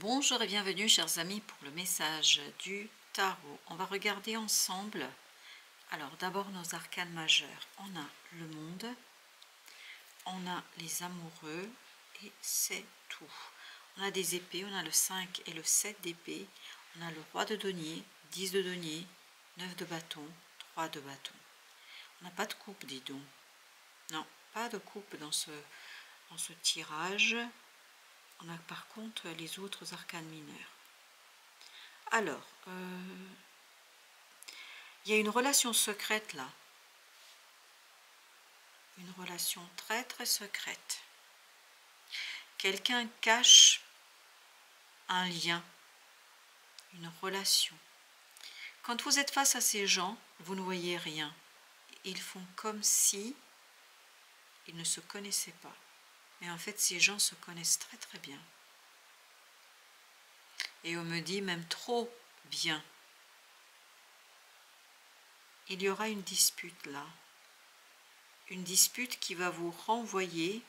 Bonjour et bienvenue chers amis pour le message du tarot. On va regarder ensemble, alors d'abord nos arcanes majeurs. On a le monde, on a les amoureux et c'est tout. On a des épées, on a le 5 et le 7 d'épée, on a le roi de denier, 10 de denier, 9 de bâton, 3 de bâton. On n'a pas de coupe, dis donc. Non, pas de coupe dans ce tirage. On a par contre les autres arcanes mineurs. Alors, il y a une relation secrète là. Une relation très très secrète. Quelqu'un cache un lien, une relation. Quand vous êtes face à ces gens, vous ne voyez rien. Ils font comme si ils ne se connaissaient pas. Mais en fait, ces gens se connaissent très très bien. Et on me dit même trop bien. Il y aura une dispute là. Une dispute qui va vous renvoyer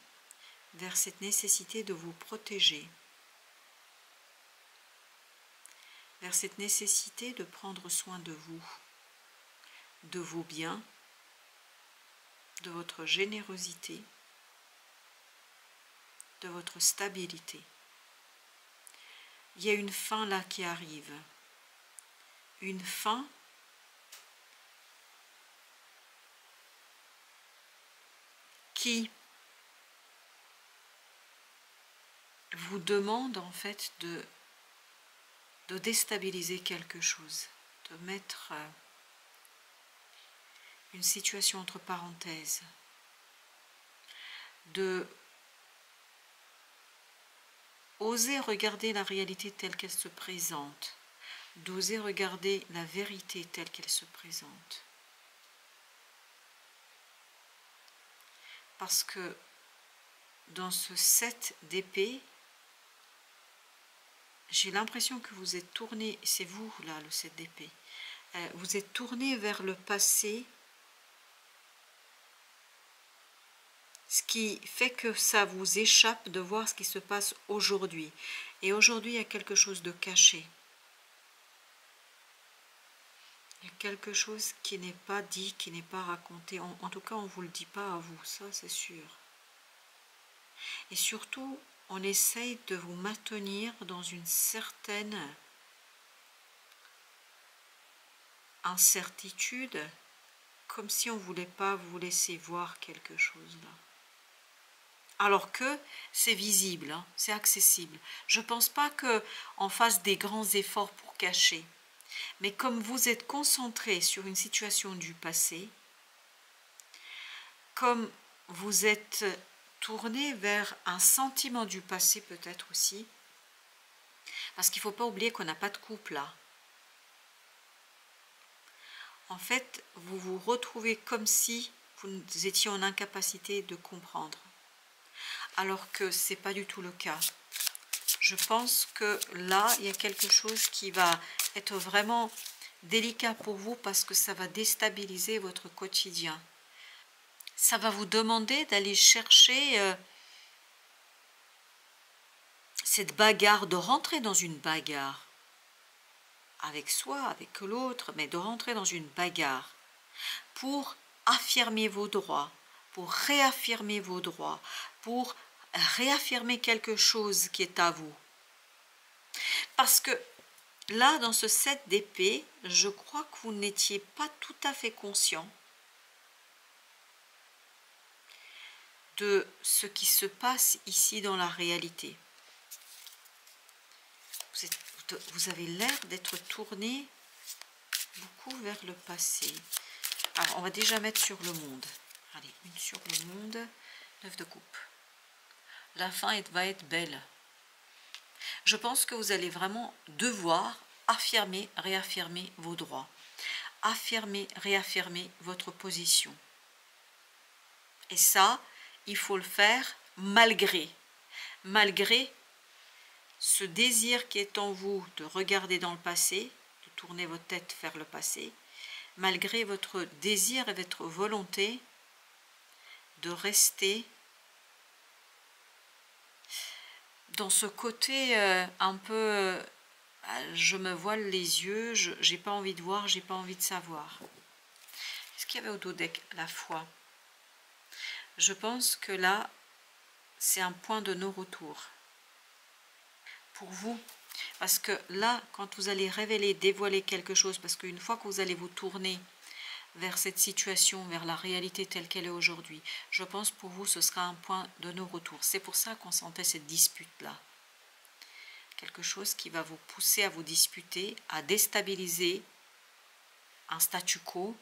vers cette nécessité de vous protéger. Vers cette nécessité de prendre soin de vous, de vos biens, de votre générosité, de votre stabilité. Il y a une fin là qui arrive. Une fin qui vous demande en fait de déstabiliser quelque chose, de mettre une situation entre parenthèses, de oser regarder la réalité telle qu'elle se présente, d'oser regarder la vérité telle qu'elle se présente. Parce que dans ce 7 d'épée, j'ai l'impression que vous êtes tourné, c'est vous là le 7 d'épée, vous êtes tourné vers le passé, ce qui fait que ça vous échappe de voir ce qui se passe aujourd'hui. Et aujourd'hui, il y a quelque chose de caché. Il y a quelque chose qui n'est pas dit, qui n'est pas raconté. En tout cas, on ne vous le dit pas à vous, ça c'est sûr. Et surtout, on essaye de vous maintenir dans une certaine incertitude, comme si on ne voulait pas vous laisser voir quelque chose là. Alors que c'est visible, hein, c'est accessible. Je ne pense pas qu'on fasse des grands efforts pour cacher. Mais comme vous êtes concentré sur une situation du passé, comme vous êtes tourné vers un sentiment du passé peut-être aussi, parce qu'il ne faut pas oublier qu'on n'a pas de couple là. En fait, vous vous retrouvez comme si vous étiez en incapacité de comprendre. Alors que ce n'est pas du tout le cas. Je pense que là, il y a quelque chose qui va être vraiment délicat pour vous parce que ça va déstabiliser votre quotidien. Ça va vous demander d'aller chercher cette bagarre, de rentrer dans une bagarre avec soi, avec l'autre, mais de rentrer dans une bagarre pour affirmer vos droits, pour réaffirmer vos droits, pour réaffirmer quelque chose qui est à vous. Parce que là, dans ce 7 d'épée, je crois que vous n'étiez pas tout à fait conscient de ce qui se passe ici dans la réalité. Vous avez l'air d'être tourné beaucoup vers le passé. Alors, on va déjà mettre sur le monde. Allez, une sur le monde, 9 de coupe. La fin va être belle. Je pense que vous allez vraiment devoir affirmer, réaffirmer vos droits. Affirmer, réaffirmer votre position. Et ça, il faut le faire malgré ce désir qui est en vous de regarder dans le passé, de tourner votre tête vers le passé, malgré votre désir et votre volonté de rester dans ce côté un peu, je me voile les yeux, j'ai pas envie de voir, j'ai pas envie de savoir. Qu'est-ce qu'il y avait au dos deck? La foi. Je pense que là, c'est un point de non-retour pour vous. Parce que là, quand vous allez révéler, dévoiler quelque chose, parce qu'une fois que vous allez vous tourner vers cette situation, vers la réalité telle qu'elle est aujourd'hui, je pense pour vous ce sera un point de non-retour. C'est pour ça qu'on sentait cette dispute-là. Quelque chose qui va vous pousser à vous disputer, à déstabiliser un statu quo.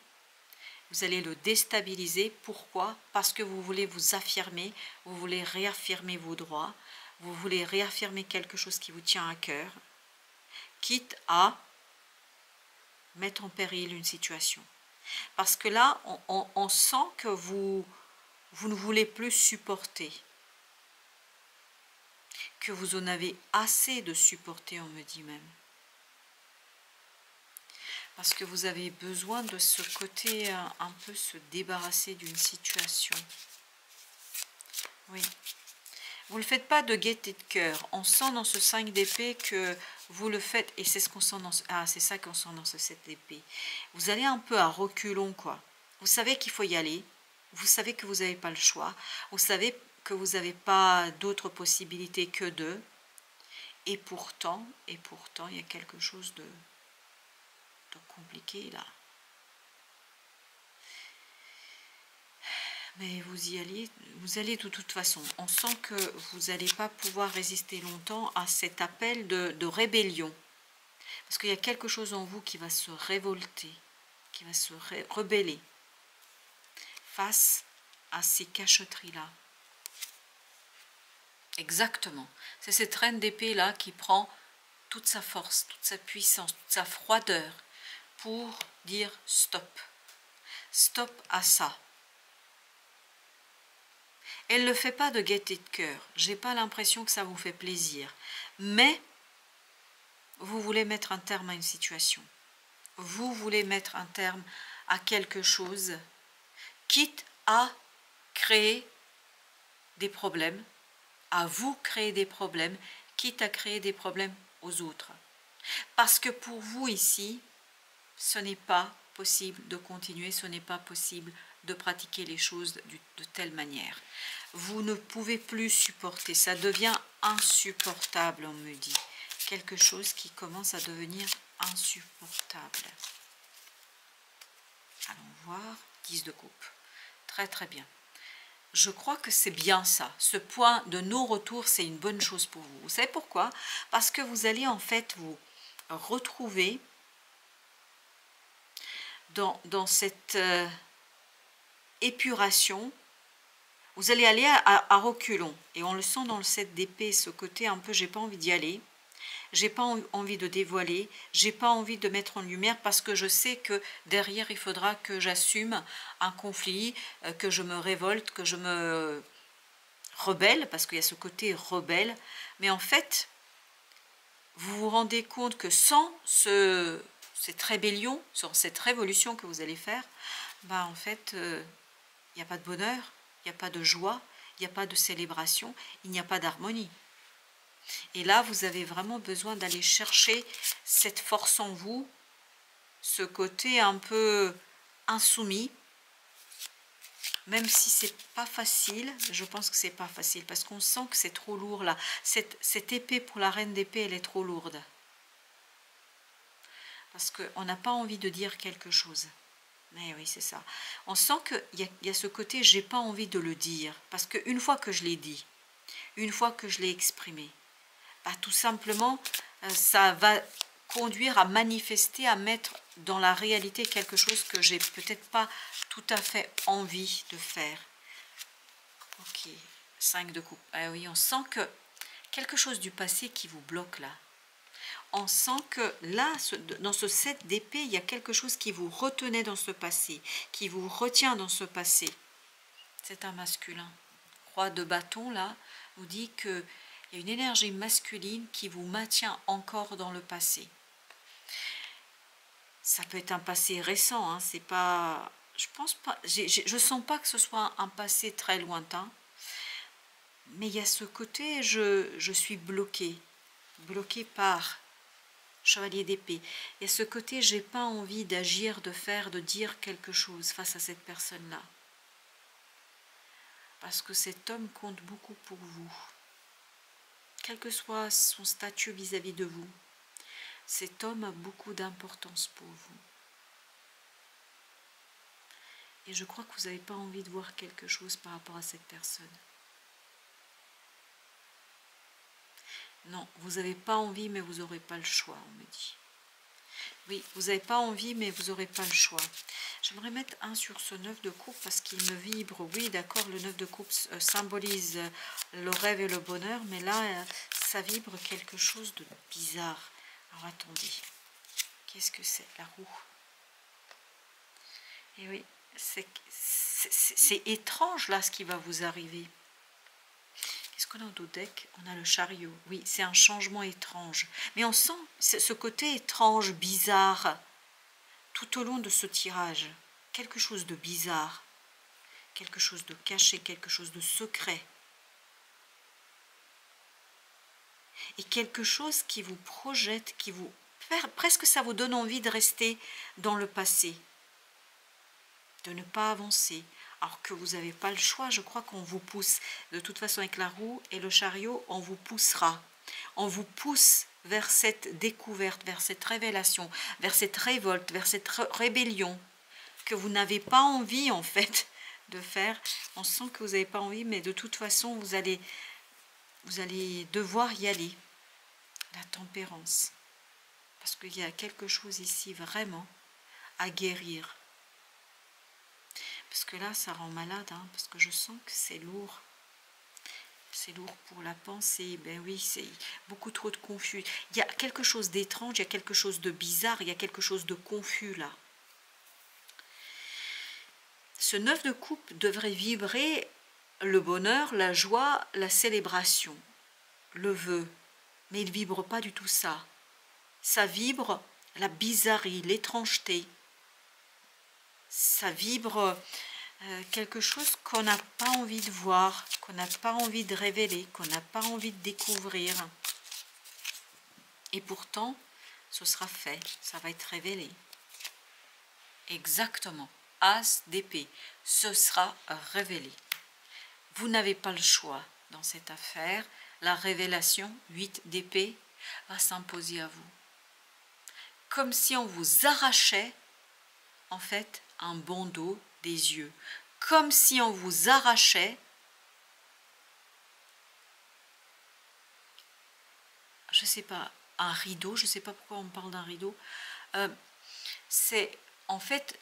Vous allez le déstabiliser. Pourquoi? Parce que vous voulez vous affirmer, vous voulez réaffirmer vos droits, vous voulez réaffirmer quelque chose qui vous tient à cœur, quitte à mettre en péril une situation. Parce que là, on sent que vous ne voulez plus supporter, que vous en avez assez de supporter, on me dit même. Parce que vous avez besoin de ce côté un peu se débarrasser d'une situation. Oui. Vous ne le faites pas de gaieté de cœur. On sent dans ce 5 d'épée que vous le faites, et c'est ce qu'on sent dans ce... Ah, c'est ça qu'on sent dans ce 7 d'épée. Vous allez un peu à reculons, quoi. Vous savez qu'il faut y aller. Vous savez que vous n'avez pas le choix. Vous savez que vous n'avez pas d'autres possibilités que d'eux. Et pourtant, il y a quelque chose de compliqué là. Mais vous allez de toute façon. On sent que vous n'allez pas pouvoir résister longtemps à cet appel de rébellion. Parce qu'il y a quelque chose en vous qui va se révolter, qui va se rebeller face à ces cachotteries-là. Exactement. C'est cette reine d'épée là qui prend toute sa force, toute sa puissance, toute sa froideur pour dire stop. Stop à ça. Elle ne le fait pas de gaieté de cœur. J'ai pas l'impression que ça vous fait plaisir. Mais vous voulez mettre un terme à une situation. Vous voulez mettre un terme à quelque chose, quitte à créer des problèmes, à vous créer des problèmes, quitte à créer des problèmes aux autres. Parce que pour vous ici, ce n'est pas possible de continuer, ce n'est pas possible de pratiquer les choses de telle manière. Vous ne pouvez plus supporter, ça devient insupportable, on me dit. Quelque chose qui commence à devenir insupportable. Allons voir, 10 de coupe. Très très bien. Je crois que c'est bien ça. Ce point de non-retour, c'est une bonne chose pour vous. Vous savez pourquoi? Parce que vous allez en fait vous retrouver dans cette épuration. Vous allez aller à reculons. Et on le sent dans le 7 d'épée, ce côté un peu, j'ai pas envie d'y aller. J'ai pas envie de dévoiler, j'ai pas envie de mettre en lumière parce que je sais que derrière il faudra que j'assume un conflit, que je me révolte, que je me rebelle, parce qu'il y a ce côté rebelle. Mais en fait, vous vous rendez compte que sans cette rébellion, sans cette révolution que vous allez faire, bah en fait, il n'y a pas de bonheur, il n'y a pas de joie, il n'y a pas de célébration, il n'y a pas d'harmonie. Et là, vous avez vraiment besoin d'aller chercher cette force en vous, ce côté un peu insoumis, même si c'est pas facile. Je pense que c'est pas facile parce qu'on sent que c'est trop lourd là. Cette épée pour la reine d'épée, elle est trop lourde. Parce qu'on n'a pas envie de dire quelque chose. Mais oui, c'est ça. On sent qu'il y a ce côté, j'ai pas envie de le dire. Parce qu'une fois que je l'ai dit, une fois que je l'ai exprimé, bah, tout simplement, ça va conduire à manifester, à mettre dans la réalité quelque chose que j'ai peut-être pas tout à fait envie de faire. Ok, 5 de coupe. Ah oui, on sent que quelque chose du passé qui vous bloque là. On sent que là, dans ce 7 d'épée, il y a quelque chose qui vous retenait dans ce passé, qui vous retient dans ce passé. C'est un masculin. Roi de bâton, là, vous dit que il y a une énergie masculine qui vous maintient encore dans le passé. Ça peut être un passé récent, hein, c'est pas... Je pense pas, je sens pas que ce soit un passé très lointain. Mais il y a ce côté, je suis bloquée par chevalier d'épée. Il y a ce côté, j'ai pas envie d'agir, de faire, de dire quelque chose face à cette personne-là. Parce que cet homme compte beaucoup pour vous. Quel que soit son statut vis-à-vis de vous, cet homme a beaucoup d'importance pour vous. Et je crois que vous n'avez pas envie de voir quelque chose par rapport à cette personne. Non, vous n'avez pas envie, mais vous n'aurez pas le choix, on me dit. Oui, vous n'avez pas envie, mais vous n'aurez pas le choix. J'aimerais mettre un sur ce 9 de coupe parce qu'il me vibre. Oui, d'accord, le 9 de coupe symbolise le rêve et le bonheur, mais là, ça vibre quelque chose de bizarre. Alors, attendez. Qu'est-ce que c'est, la roue? Et oui, c'est étrange, là, ce qui va vous arriver. Qu'est-ce qu'on a au dos deck? On a le chariot. Oui, c'est un changement étrange. Mais on sent ce côté étrange, bizarre, tout au long de ce tirage. Quelque chose de bizarre, quelque chose de caché, quelque chose de secret. Et quelque chose qui vous projette, qui vous... Presque ça vous donne envie de rester dans le passé, de ne pas avancer. Alors que vous n'avez pas le choix, je crois qu'on vous pousse. De toute façon, avec la roue et le chariot, on vous poussera. On vous pousse vers cette découverte, vers cette révélation, vers cette révolte, vers cette rébellion que vous n'avez pas envie, en fait, de faire. On sent que vous n'avez pas envie, mais de toute façon, vous allez devoir y aller. La tempérance. Parce qu'il y a quelque chose ici, vraiment, à guérir. Parce que là, ça rend malade, hein, parce que je sens que c'est lourd. C'est lourd pour la pensée. Ben oui, c'est beaucoup trop de confus. Il y a quelque chose d'étrange, il y a quelque chose de bizarre, il y a quelque chose de confus là. Ce 9 de coupe devrait vibrer le bonheur, la joie, la célébration, le vœu. Mais il ne vibre pas du tout ça. Ça vibre la bizarrerie, l'étrangeté. Ça vibre quelque chose qu'on n'a pas envie de voir, qu'on n'a pas envie de révéler, qu'on n'a pas envie de découvrir. Et pourtant, ce sera fait, ça va être révélé. Exactement, As d'épée, ce sera révélé. Vous n'avez pas le choix dans cette affaire. La révélation, 8 d'épée, va s'imposer à vous. Comme si on vous arrachait, en fait, un bandeau des yeux. Comme si on vous arrachait, je ne sais pas, un rideau, je ne sais pas pourquoi on parle d'un rideau. C'est en fait,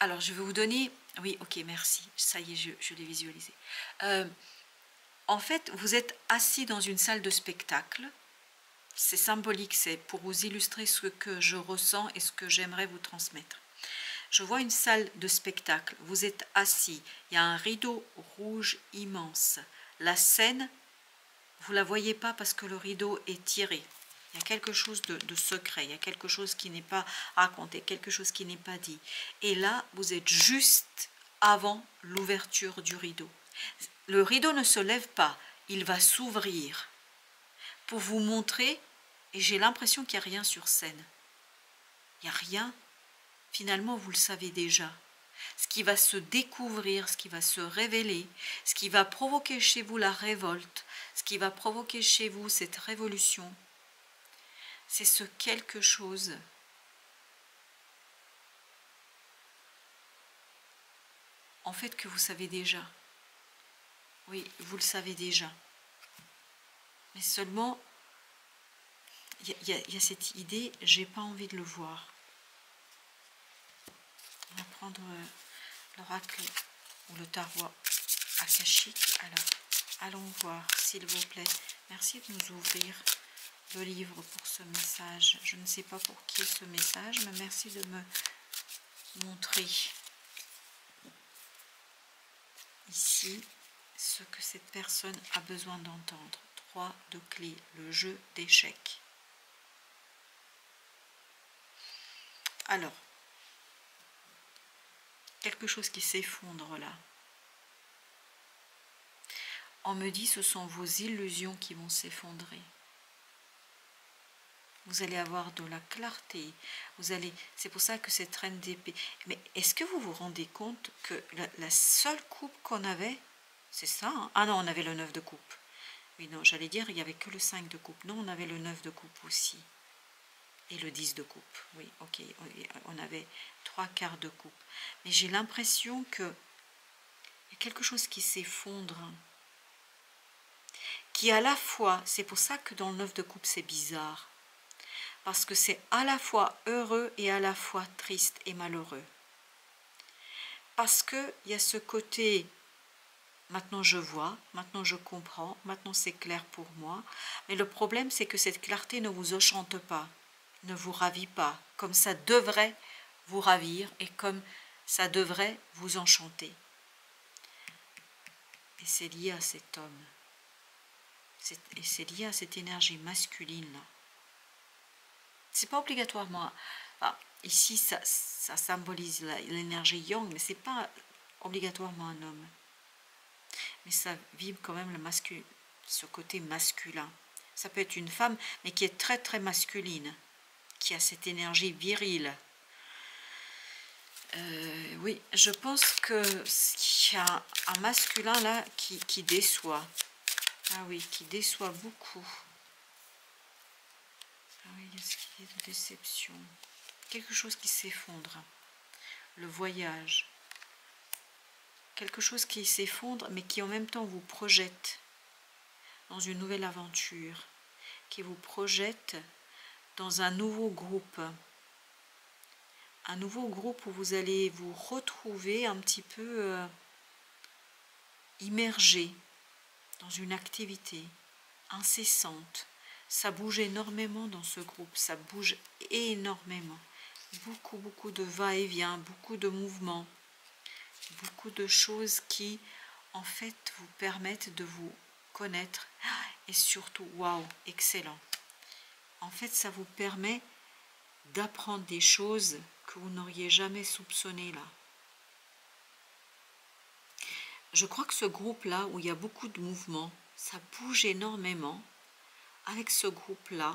alors je vais vous donner, oui, ok, merci, ça y est, je l'ai visualisé. En fait, vous êtes assis dans une salle de spectacle. C'est symbolique, c'est pour vous illustrer ce que je ressens et ce que j'aimerais vous transmettre. Je vois une salle de spectacle, vous êtes assis, il y a un rideau rouge immense. La scène, vous ne la voyez pas parce que le rideau est tiré. Il y a quelque chose de secret, il y a quelque chose qui n'est pas raconté, quelque chose qui n'est pas dit. Et là, vous êtes juste avant l'ouverture du rideau. Le rideau ne se lève pas, il va s'ouvrir pour vous montrer, et j'ai l'impression qu'il n'y a rien sur scène. Il n'y a rien. Finalement, vous le savez déjà. Ce qui va se découvrir, ce qui va se révéler, ce qui va provoquer chez vous la révolte, ce qui va provoquer chez vous cette révolution, c'est ce quelque chose en fait que vous savez déjà. Oui, vous le savez déjà. Mais seulement, il y a cette idée, j'ai pas envie de le voir. On va prendre l'oracle ou le tarot akashique. Alors, allons voir, s'il vous plaît. Merci de nous ouvrir le livre pour ce message. Je ne sais pas pour qui est ce message, mais merci de me montrer ici ce que cette personne a besoin d'entendre. 3 de clés, le jeu d'échecs. Alors, quelque chose qui s'effondre là. On me dit ce sont vos illusions qui vont s'effondrer. Vous allez avoir de la clarté. C'est pour ça que cette reine d'épée. Mais est-ce que vous vous rendez compte que la seule coupe qu'on avait, c'est ça, hein? Ah non, on avait le 9 de coupe. Oui, non, j'allais dire, il n'y avait que le 5 de coupe. Non, on avait le 9 de coupe aussi. Et le 10 de coupe. Oui, ok. On avait 3 quarts de coupe. Mais j'ai l'impression que il y a quelque chose qui s'effondre. Qui à la fois, c'est pour ça que dans le 9 de coupe, c'est bizarre. Parce que c'est à la fois heureux et à la fois triste et malheureux. Parce qu'il y a ce côté, maintenant je vois, maintenant je comprends, maintenant c'est clair pour moi. Mais le problème, c'est que cette clarté ne vous enchante pas, ne vous ravit pas, comme ça devrait vous ravir et comme ça devrait vous enchanter. Et c'est lié à cet homme. Et c'est lié à cette énergie masculine-là. C'est pas obligatoirement... Enfin, ici, ça symbolise l'énergie yang, mais c'est pas obligatoirement un homme. Mais ça vibre quand même ce côté masculin. Ça peut être une femme, mais qui est très très masculine, qui a cette énergie virile. Oui, je pense qu'il y a un masculin là qui déçoit. Ah oui, qui déçoit beaucoup. Ah oui, il y a ce qui est de déception. Quelque chose qui s'effondre. Le voyage. Quelque chose qui s'effondre, mais qui en même temps vous projette dans une nouvelle aventure. Qui vous projette dans un nouveau groupe. Un nouveau groupe où vous allez vous retrouver un petit peu immergé dans une activité incessante. Ça bouge énormément dans ce groupe, ça bouge énormément. Beaucoup de va-et-vient, beaucoup de mouvements, beaucoup de choses qui, en fait, vous permettent de vous connaître. Et surtout, waouh, excellent. En fait, ça vous permet d'apprendre des choses que vous n'auriez jamais soupçonnées là. Je crois que ce groupe-là, où il y a beaucoup de mouvements, ça bouge énormément. Avec ce groupe-là,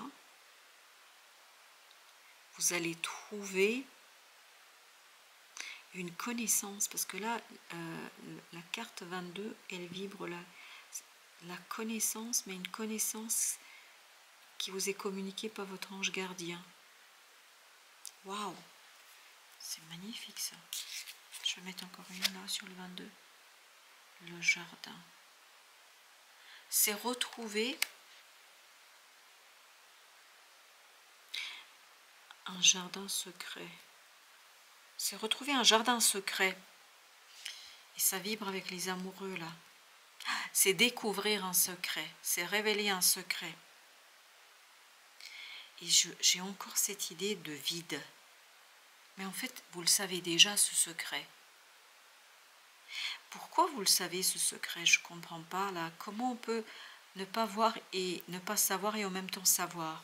vous allez trouver une connaissance, parce que là, la carte 22, elle vibre la connaissance, mais une connaissance qui vous est communiquée par votre ange gardien. Waouh! C'est magnifique ça. Je vais mettre encore une là sur le 22. Le jardin. C'est retrouver un jardin secret. C'est retrouver un jardin secret. Et ça vibre avec les amoureux là. C'est découvrir un secret. C'est révéler un secret. Et j'ai encore cette idée de vide. Mais en fait, vous le savez déjà, ce secret. Pourquoi vous le savez, ce secret? Je ne comprends pas là. Comment on peut ne pas voir et ne pas savoir et en même temps savoir?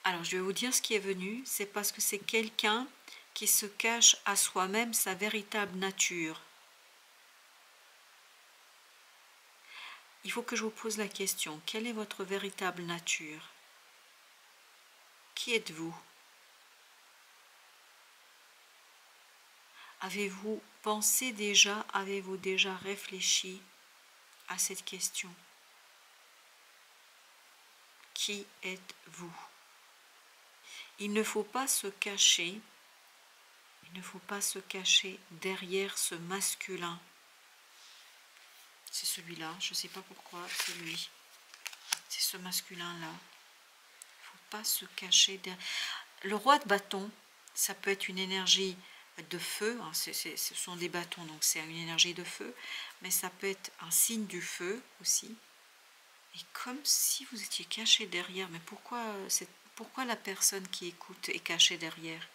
Alors, je vais vous dire ce qui est venu. C'est parce que c'est quelqu'un qui se cache à soi-même sa véritable nature. Il faut que je vous pose la question. Quelle est votre véritable nature? Qui êtes-vous? Avez-vous pensé déjà, avez-vous déjà réfléchi à cette question? Qui êtes-vous? Il ne faut pas se cacher, il ne faut pas se cacher derrière ce masculin. C'est celui-là, je ne sais pas pourquoi, c'est lui. C'est ce masculin-là. Il ne faut pas se cacher derrière. Le roi de bâton, ça peut être une énergie de feu, hein, ce sont des bâtons, donc c'est une énergie de feu, mais ça peut être un signe du feu aussi. Et comme si vous étiez caché derrière, mais pourquoi la personne qui écoute est cachée derrière?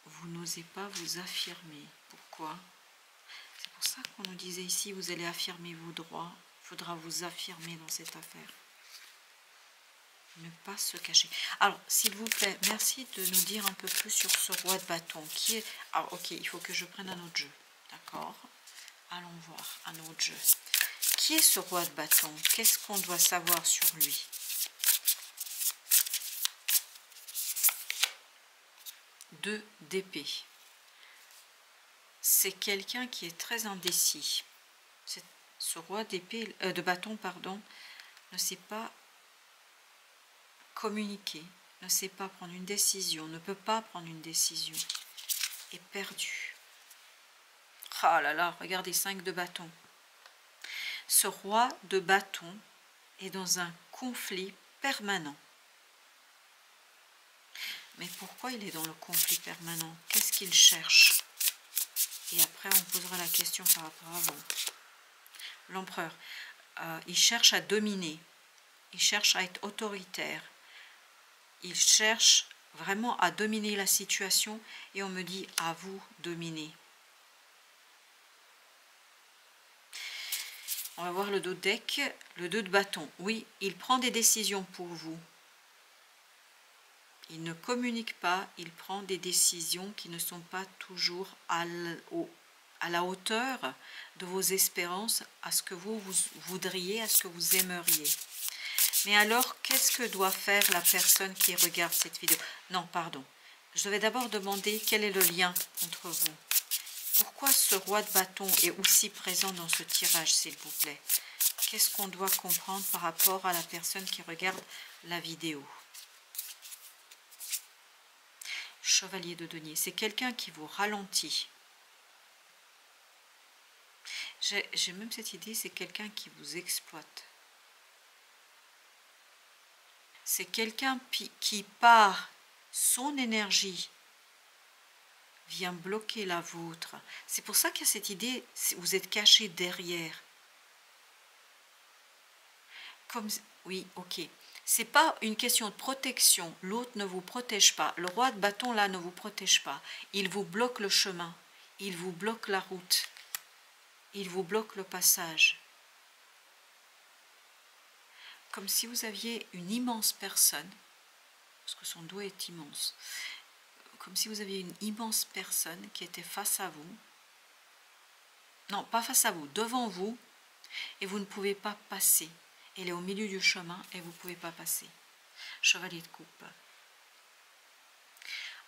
Vous n'osez pas vous affirmer. Pourquoi? C'est pour ça qu'on nous disait ici, vous allez affirmer vos droits. Il faudra vous affirmer dans cette affaire. Ne pas se cacher. Alors, s'il vous plaît, merci de nous dire un peu plus sur ce roi de bâton. Qui est... Ah, ok, il faut que je prenne un autre jeu. D'accord? Allons voir un autre jeu. Qui est ce roi de bâton? Qu'est-ce qu'on doit savoir sur lui? Deux d'épée. C'est quelqu'un qui est très indécis. Ce roi d'épée, de bâton, pardon, ne sait pas communiquer, ne sait pas prendre une décision, ne peut pas prendre une décision, est perdu. Ah là là, regardez, 5 de bâton. Ce roi de bâton est dans un conflit permanent. Mais pourquoi il est dans le conflit permanent? Qu'est-ce qu'il cherche? Et après, on posera la question par rapport à vous. L'empereur, il cherche à dominer, il cherche à être autoritaire, il cherche vraiment à dominer la situation et on me dit à vous dominer. On va voir le 2 deck, le 2 de bâton. Oui, il prend des décisions pour vous. Il ne communique pas, il prend des décisions qui ne sont pas toujours à la hauteur de vos espérances, à ce que vous voudriez, à ce que vous aimeriez. Mais alors, qu'est-ce que doit faire la personne qui regarde cette vidéo? Non, pardon. Je vais d'abord demander quel est le lien entre vous. Pourquoi ce roi de bâton est aussi présent dans ce tirage, s'il vous plaît? Qu'est-ce qu'on doit comprendre par rapport à la personne qui regarde la vidéo? Chevalier de denier, c'est quelqu'un qui vous ralentit. J'ai même cette idée, c'est quelqu'un qui vous exploite. C'est quelqu'un qui, par son énergie, vient bloquer la vôtre. C'est pour ça qu'il y a cette idée, vous êtes caché derrière. Comme, oui, ok. C'est pas une question de protection. L'autre ne vous protège pas. Le roi de bâton, là, ne vous protège pas. Il vous bloque le chemin. Il vous bloque la route. Il vous bloque le passage. Comme si vous aviez une immense personne, parce que son dos est immense, comme si vous aviez une immense personne qui était face à vous. Non, pas face à vous, devant vous, et vous ne pouvez pas passer. Elle est au milieu du chemin et vous ne pouvez pas passer. Chevalier de coupe.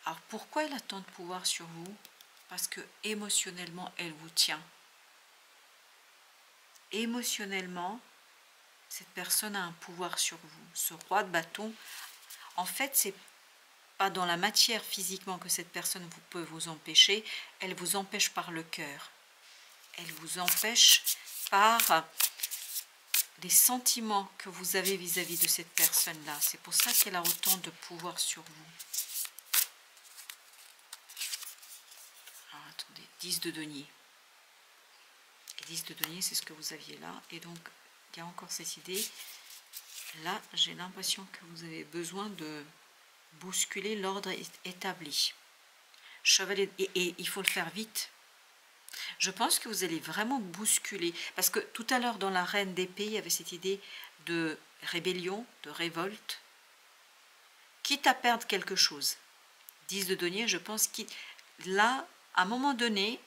Alors pourquoi elle a tant de pouvoir sur vous? Parce que émotionnellement, elle vous tient. Émotionnellement, cette personne a un pouvoir sur vous. Ce roi de bâton, en fait, c'est pas dans la matière physiquement que cette personne peut vous empêcher, elle vous empêche par le cœur. Elle vous empêche par les sentiments que vous avez vis-à-vis de cette personne-là. C'est pour ça qu'elle a autant de pouvoir sur vous. Alors, attendez, 10 de denier. Et 10 de denier, c'est ce que vous aviez là. Et donc, il y a encore cette idée. Là, j'ai l'impression que vous avez besoin de bousculer l'ordre établi. Chevalier, et il faut le faire vite. Je pense que vous allez vraiment bousculer, parce que tout à l'heure dans la reine d'épée, il y avait cette idée de rébellion, de révolte, quitte à perdre quelque chose. 10 de denier, je pense que là, à un moment donné,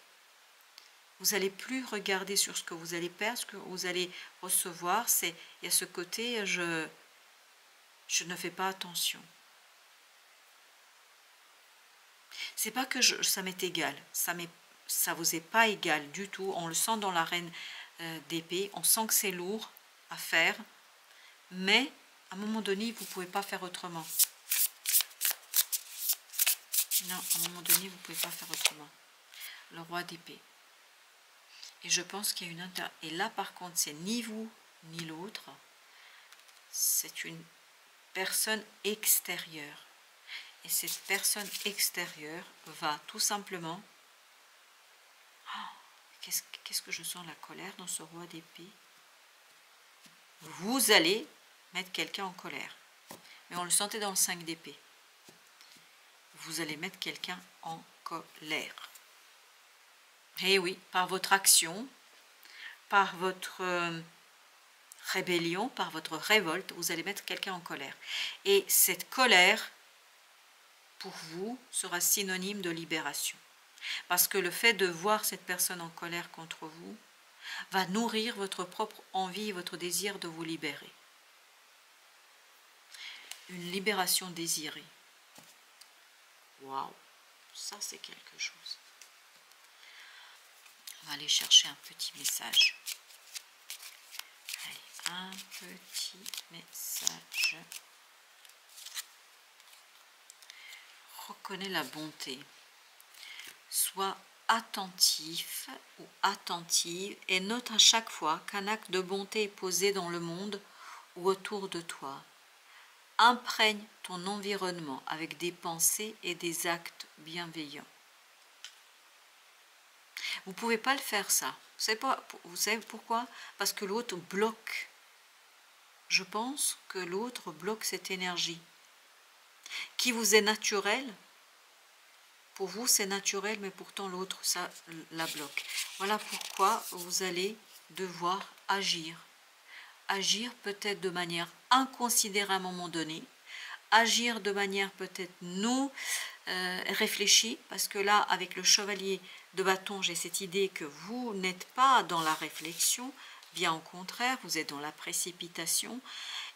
vous n'allez plus regarder sur ce que vous allez perdre, ce que vous allez recevoir. Il y a ce côté, je ne fais pas attention. C'est pas que ça m'est égal, ça vous est pas égal du tout. On le sent dans la reine d'épée, on sent que c'est lourd à faire, mais à un moment donné, vous ne pouvez pas faire autrement. Non, à un moment donné, vous ne pouvez pas faire autrement. Le roi d'épée. Et je pense qu'il y a une et là, par contre, c'est ni vous ni l'autre. C'est une personne extérieure. Et cette personne extérieure va tout simplement... Oh, qu'est-ce que je sens la colère dans ce roi d'épée? Vous allez mettre quelqu'un en colère. Mais on le sentait dans le 5 d'épée. Vous allez mettre quelqu'un en colère. Et oui, par votre action, par votre rébellion, par votre révolte, vous allez mettre quelqu'un en colère. Et cette colère, pour vous, sera synonyme de libération. Parce que le fait de voir cette personne en colère contre vous va nourrir votre propre envie et votre désir de vous libérer. Une libération désirée. Waouh, ça c'est quelque chose. On va aller chercher un petit message. Allez, un petit message. Reconnais la bonté. Sois attentif ou attentive et note à chaque fois qu'un acte de bonté est posé dans le monde ou autour de toi. Imprègne ton environnement avec des pensées et des actes bienveillants. Vous ne pouvez pas le faire ça. Vous savez pourquoi? Parce que l'autre bloque. Je pense que l'autre bloque cette énergie qui vous est naturelle. Pour vous, c'est naturel, mais pourtant l'autre, ça la bloque. Voilà pourquoi vous allez devoir agir. Agir peut-être de manière inconsidérée à un moment donné. Agir de manière peut-être non réfléchie. Parce que là, avec le chevalier de bâton, j'ai cette idée que vous n'êtes pas dans la réflexion. Bien au contraire, vous êtes dans la précipitation.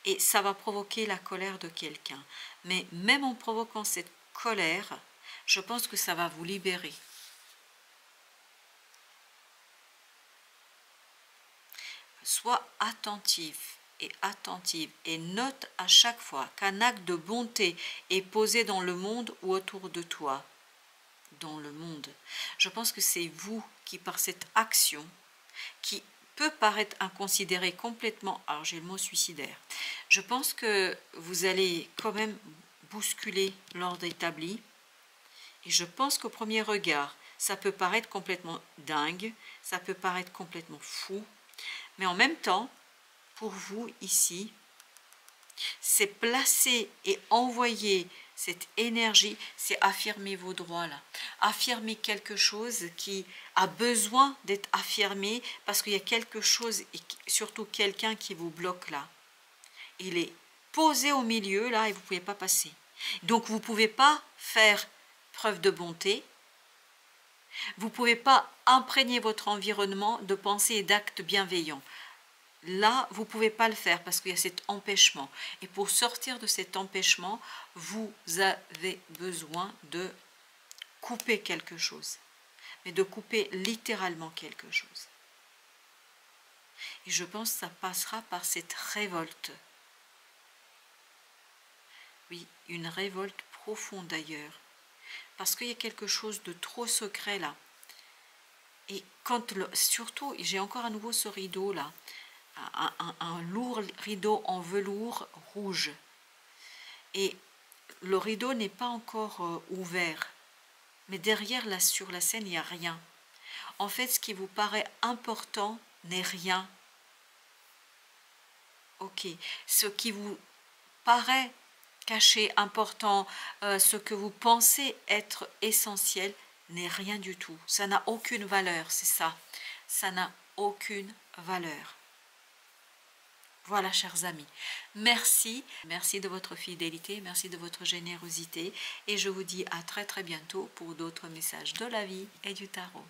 Et ça va provoquer la colère de quelqu'un. Mais même en provoquant cette colère, je pense que ça va vous libérer. Sois attentif et note à chaque fois qu'un acte de bonté est posé dans le monde ou autour de toi. Dans le monde. Je pense que c'est vous qui, par cette action, qui peut paraître inconsidérée complètement, alors j'ai le mot suicidaire, je pense que vous allez quand même bousculer l'ordre établi. Et je pense qu'au premier regard, ça peut paraître complètement dingue, ça peut paraître complètement fou, mais en même temps, pour vous ici, c'est placer et envoyer cette énergie, c'est affirmer vos droits là. Affirmer quelque chose qui a besoin d'être affirmé parce qu'il y a quelque chose, et surtout quelqu'un qui vous bloque là. Il est posé au milieu là et vous ne pouvez pas passer. Donc vous ne pouvez pas faire preuve de bonté. Vous ne pouvez pas imprégner votre environnement de pensées et d'actes bienveillants. Là, vous ne pouvez pas le faire parce qu'il y a cet empêchement. Et pour sortir de cet empêchement, vous avez besoin de couper quelque chose. Mais de couper littéralement quelque chose. Et je pense que ça passera par cette révolte. Oui, une révolte profonde d'ailleurs. Parce qu'il y a quelque chose de trop secret là. Et surtout, j'ai encore à nouveau ce rideau là. Un lourd rideau en velours rouge. Et le rideau n'est pas encore ouvert. Mais derrière, là, sur la scène, il n'y a rien. En fait, ce qui vous paraît important n'est rien. Ok. Ce qui vous paraît caché, important, ce que vous pensez être essentiel, n'est rien du tout. Ça n'a aucune valeur, c'est ça. Ça n'a aucune valeur. Voilà, chers amis, merci de votre fidélité, merci de votre générosité et je vous dis à très bientôt pour d'autres messages de la vie et du tarot.